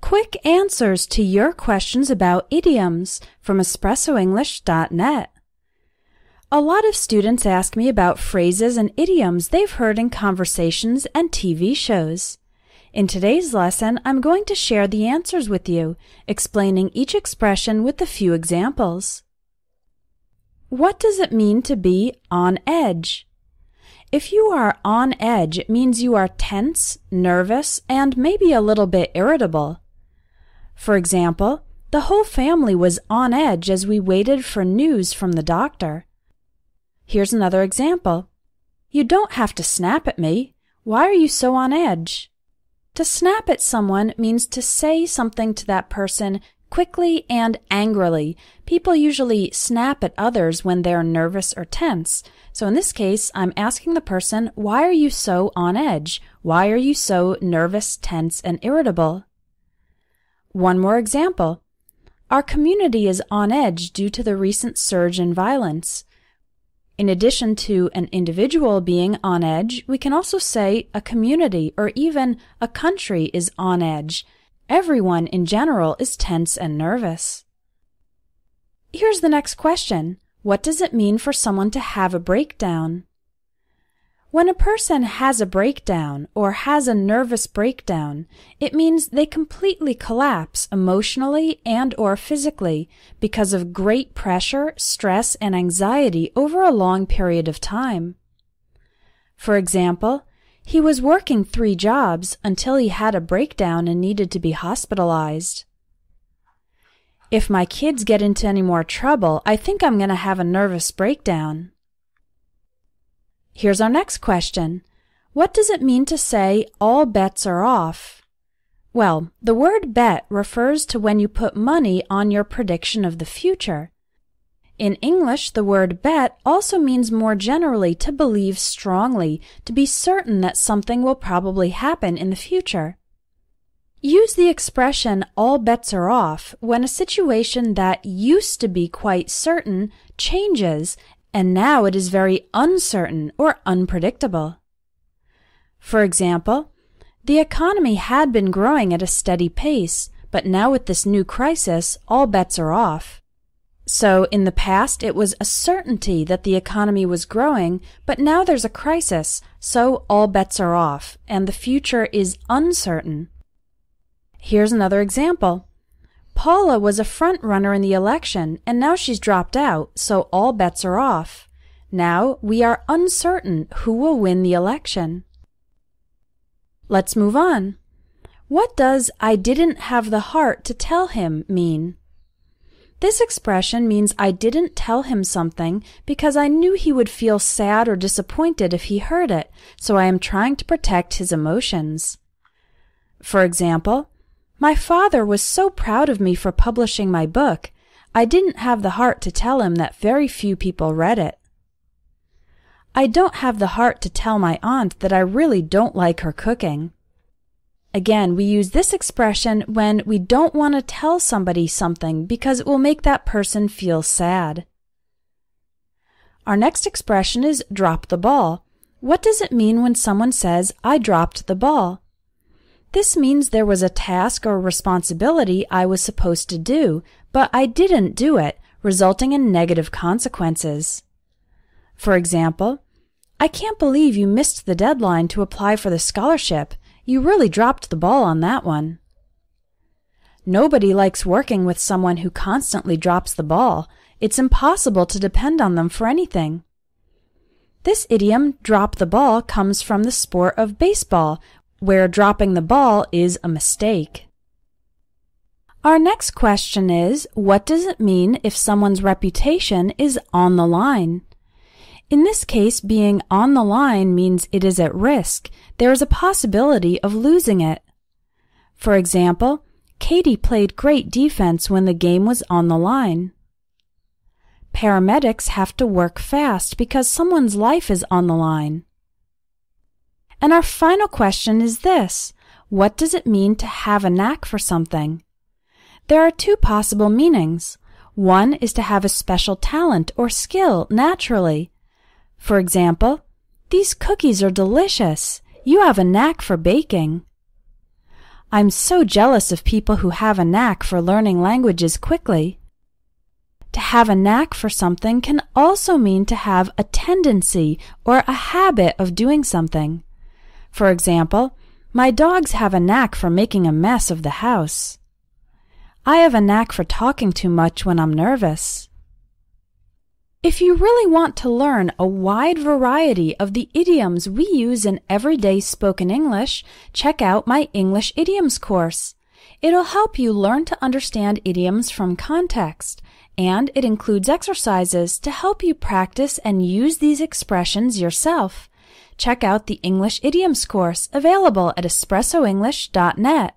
quick answers to your questions about idioms from espressoenglish.net. A lot of students ask me about phrases and idioms they've heard in conversations and TV shows. In today's lesson, I'm going to share the answers with you, explaining each expression with a few examples. What does it mean to be on edge? If you are on edge, it means you are tense, nervous, and maybe a little bit irritable. For example, the whole family was on edge as we waited for news from the doctor. Here's another example. You don't have to snap at me. Why are you so on edge? To snap at someone means to say something to that person quickly and angrily. People usually snap at others when they're nervous or tense. So in this case, I'm asking the person, why are you so on edge? Why are you so nervous, tense, and irritable? One more example. Our community is on edge due to the recent surge in violence. In addition to an individual being on edge, we can also say a community or even a country is on edge. Everyone in general is tense and nervous. Here's the next question. What does it mean for someone to have a breakdown? When a person has a breakdown or has a nervous breakdown, it means they completely collapse emotionally and/or physically because of great pressure, stress, and anxiety over a long period of time. For example, he was working 3 jobs until he had a breakdown and needed to be hospitalized. If my kids get into any more trouble, I think I'm going to have a nervous breakdown. Here's our next question. What does it mean to say all bets are off? Well, the word bet refers to when you put money on your prediction of the future. In English, the word bet also means more generally to believe strongly, to be certain that something will probably happen in the future. Use the expression all bets are off when a situation that used to be quite certain changes and now it is very uncertain or unpredictable. For example, the economy had been growing at a steady pace, but now with this new crisis, all bets are off. So in the past, it was a certainty that the economy was growing, but now there's a crisis, so all bets are off, and the future is uncertain. Here's another example. Paula was a front runner in the election, and now she's dropped out, so all bets are off. Now we are uncertain who will win the election. Let's move on. What does "I didn't have the heart to tell him" mean? This expression means I didn't tell him something because I knew he would feel sad or disappointed if he heard it, so I am trying to protect his emotions. For example, my father was so proud of me for publishing my book. I didn't have the heart to tell him that very few people read it. I don't have the heart to tell my aunt that I really don't like her cooking. Again, we use this expression when we don't want to tell somebody something because it will make that person feel sad. Our next expression is drop the ball. What does it mean when someone says, I dropped the ball? This means there was a task or responsibility I was supposed to do, but I didn't do it, resulting in negative consequences. For example, I can't believe you missed the deadline to apply for the scholarship. You really dropped the ball on that one. Nobody likes working with someone who constantly drops the ball. It's impossible to depend on them for anything. This idiom, drop the ball, comes from the sport of baseball, where dropping the ball is a mistake. Our next question is, what does it mean if someone's reputation is on the line? In this case, being on the line means it is at risk. There is a possibility of losing it. For example, Katie played great defense when the game was on the line. Paramedics have to work fast because someone's life is on the line. And our final question is this: what does it mean to have a knack for something? There are 2 possible meanings. One is to have a special talent or skill naturally. For example, these cookies are delicious. You have a knack for baking. I'm so jealous of people who have a knack for learning languages quickly. To have a knack for something can also mean to have a tendency or a habit of doing something. For example, my dogs have a knack for making a mess of the house. I have a knack for talking too much when I'm nervous. If you really want to learn a wide variety of the idioms we use in everyday spoken English, check out my English Idioms course. It'll help you learn to understand idioms from context, and it includes exercises to help you practice and use these expressions yourself. Check out the English Idioms course available at espressoenglish.net.